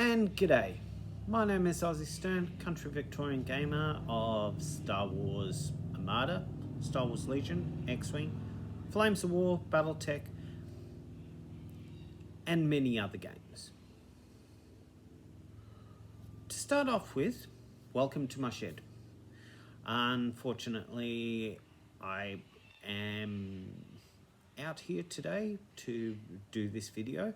And g'day, my name is Ozzy Stern, country Victorian gamer of Star Wars Armada, Star Wars Legion, X-Wing, Flames of War, Battletech, and many other games. To start off with, welcome to my shed. Unfortunately, I am out here today to do this video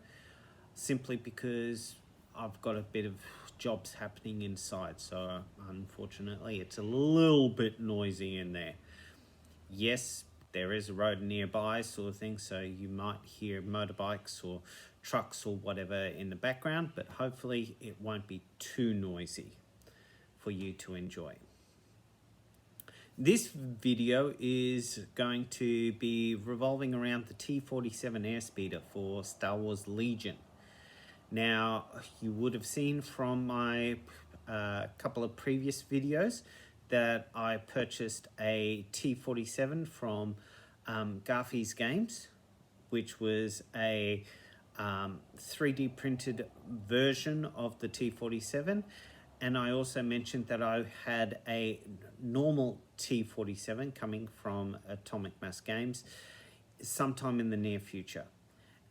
simply because I've got a bit of jobs happening inside, so unfortunately it's a little bit noisy in there. Yes, there is a road nearby sort of thing, so you might hear motorbikes or trucks or whatever in the background, but hopefully it won't be too noisy for you to enjoy. This video is going to be revolving around the T-47 Airspeeder for Star Wars Legion. Now, you would have seen from my couple of previous videos that I purchased a T-47 from Garfie's Games, which was a 3D printed version of the T-47. And I also mentioned that I had a normal T-47 coming from Atomic Mass Games sometime in the near future.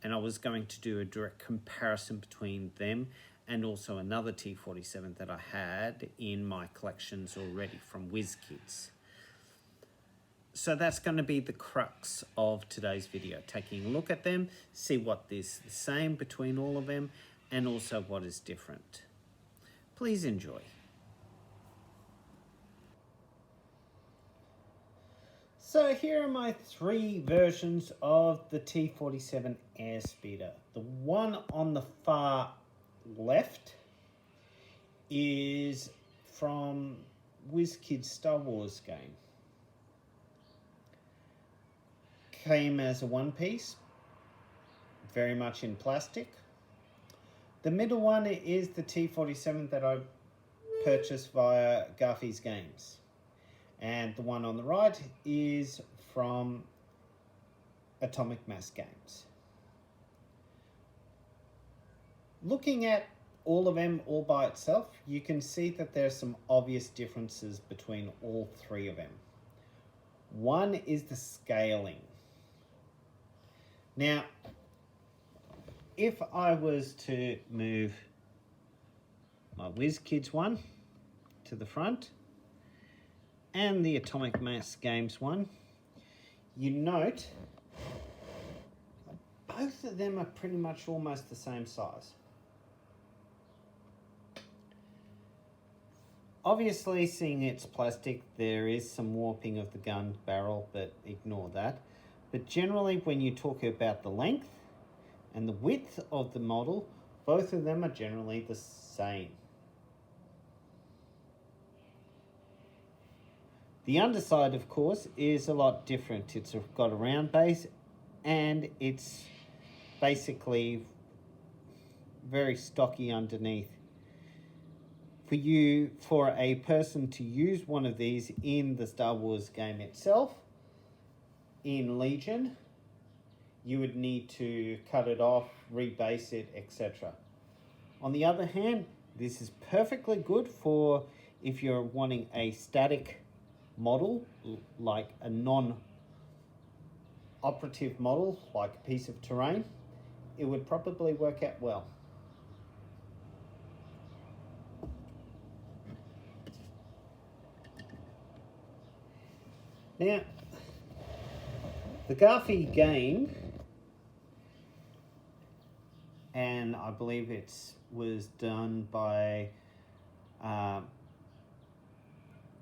And I was going to do a direct comparison between them and also another T-47 that I had in my collections already from WizKids. So that's going to be the crux of today's video, taking a look at them, see what is the same between all of them, and also what is different. Please enjoy. So here are my three versions of the T-47 Airspeeder. The one on the far left is from WizKids Star Wars game. Came as a one piece, very much in plastic. The middle one is the T-47 that I purchased via Garfie's Games. And the one on the right is from Atomic Mass Games. Looking at all of them all by itself, you can see that there are some obvious differences between all three of them. One is the scaling. Now, if I was to move my WizKids one to the front, and the Atomic Mass Games one, you note both of them are pretty much almost the same size. Obviously, seeing it's plastic, there is some warping of the gun barrel, but ignore that. But generally, when you talk about the length and the width of the model, both of them are generally the same. The underside, of course, is a lot different. It's got a round base and it's basically very stocky underneath. For a person to use one of these in the Star Wars game itself, in Legion, you would need to cut it off, rebase it, etc. On the other hand, this is perfectly good for if you're wanting a static model, like a non-operative model, like a piece of terrain. It would probably work out well. Now, the Garfie game, and I believe it was done by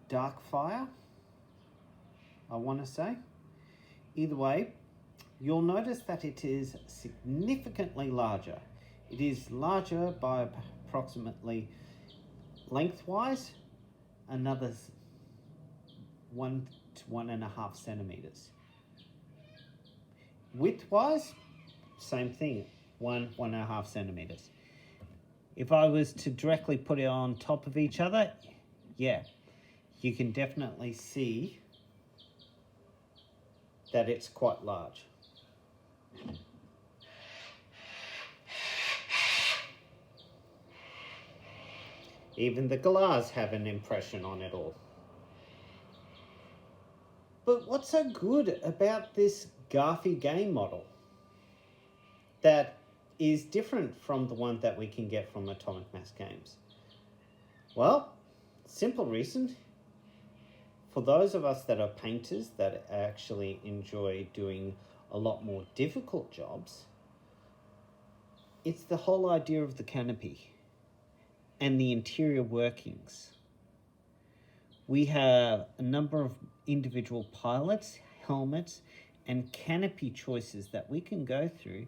Darkfire, I want to say. Either way, you'll notice that it is significantly larger. It is larger by approximately, lengthwise, another 1 to 1.5 centimeters. Widthwise, same thing, 1.5 centimeters. If I was to directly put it on top of each other, yeah, you can definitely see that it's quite large. Even the glass have an impression on it all. But what's so good about this Garfi game model that is different from the one that we can get from Atomic Mass Games? Well, simple reason. For those of us that are painters that actually enjoy doing a lot more difficult jobs, it's the whole idea of the canopy and the interior workings. We have a number of individual pilots, helmets, and canopy choices that we can go through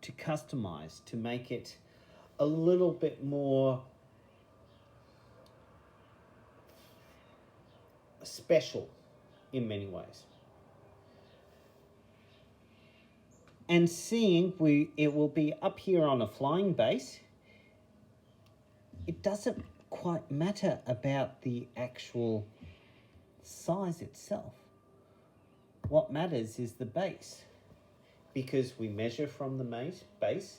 to customize, to make it a little bit more special in many ways. And seeing it will be up here on a flying base, it doesn't quite matter about the actual size itself. What matters is the base, because we measure from the base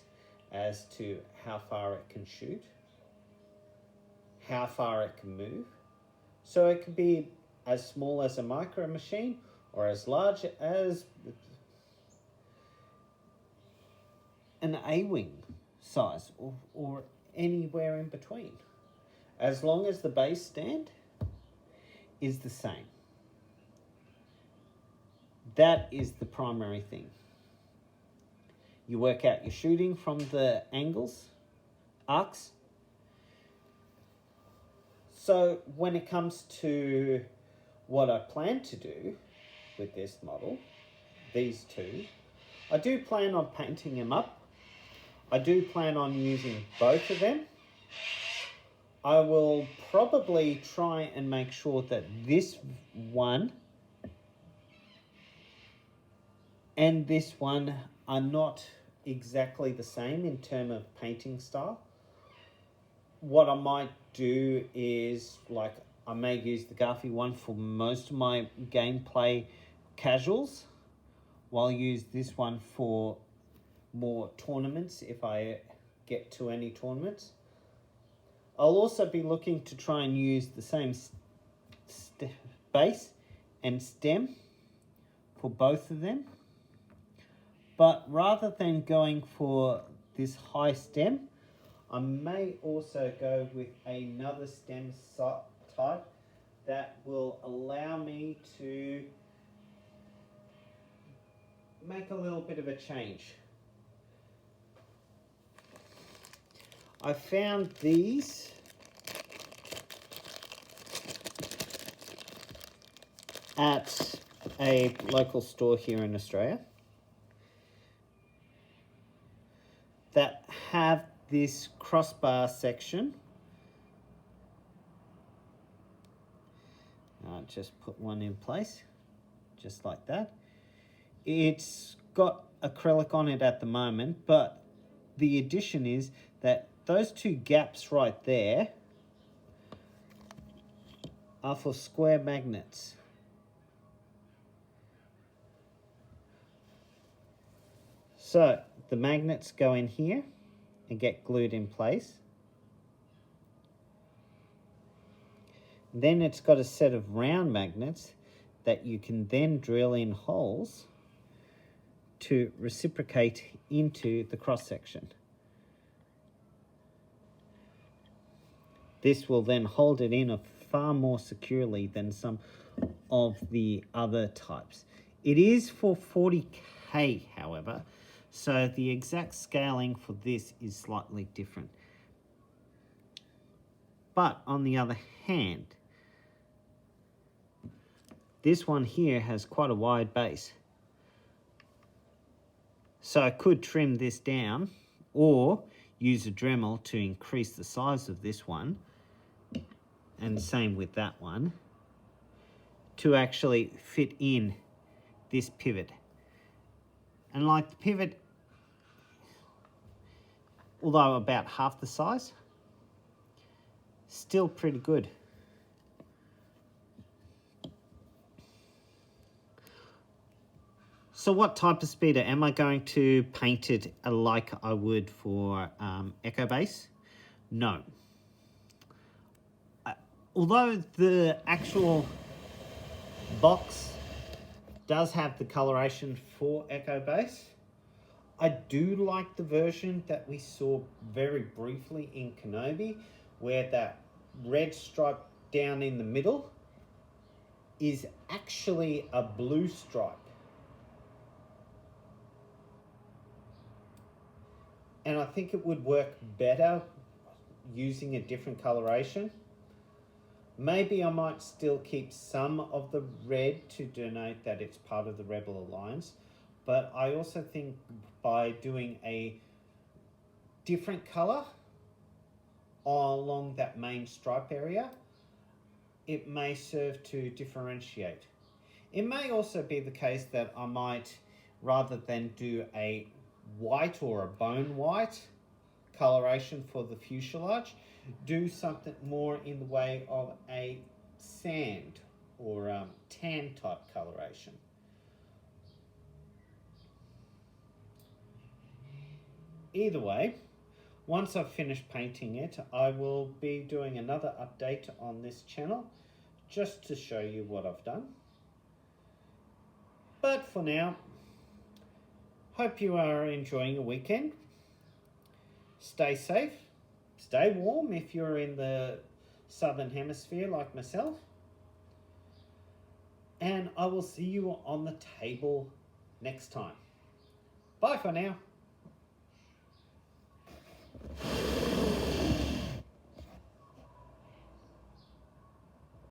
as to how far it can shoot, how far it can move. So it could be as small as a micro machine or as large as an A-wing size, or anywhere in between, as long as the base stand is the same. That is the primary thing. You work out your shooting from the angles, arcs. So when it comes to what I plan to do with this model, these two, I do plan on painting them up. I do plan on using both of them. I will probably try and make sure that this one and this one are not exactly the same in terms of painting style. What I might do is, like, I may use the Garfi one for most of my gameplay casuals, while I use this one for more tournaments if I get to any tournaments. I'll also be looking to try and use the same base and stem for both of them. But rather than going for this high stem, I may also go with another stem type that will allow me to make a little bit of a change. I found these at a local store here in Australia that have this crossbar section. I'll just put one in place, just like that. It's got acrylic on it at the moment, but the addition is that those two gaps right there are for square magnets. So the magnets go in here and get glued in place. Then it's got a set of round magnets that you can then drill in holes to reciprocate into the cross section. This will then hold it in far more securely than some of the other types. It is for 40K, however, so the exact scaling for this is slightly different. But on the other hand, this one here has quite a wide base. So I could trim this down or use a Dremel to increase the size of this one, and same with that one, to actually fit in this pivot. And like the pivot, although about half the size, still pretty good. So what type of speeder? Am I going to paint it like I would for Echo Base? No. although the actual box does have the coloration for Echo Base, I do like the version that we saw very briefly in Kenobi, where that red stripe down in the middle is actually a blue stripe. And I think it would work better using a different coloration. Maybe I might still keep some of the red to denote that it's part of the Rebel Alliance, but I also think by doing a different color along that main stripe area, it may serve to differentiate. It may also be the case that I might, rather than do a white or a bone white coloration for the fuselage, do something more in the way of a sand or tan type coloration. Either way, once I've finished painting it, I will be doing another update on this channel just to show you what I've done. But for now, hope you are enjoying your weekend. Stay safe, stay warm if you're in the southern hemisphere like myself. And I will see you on the table next time. Bye for now.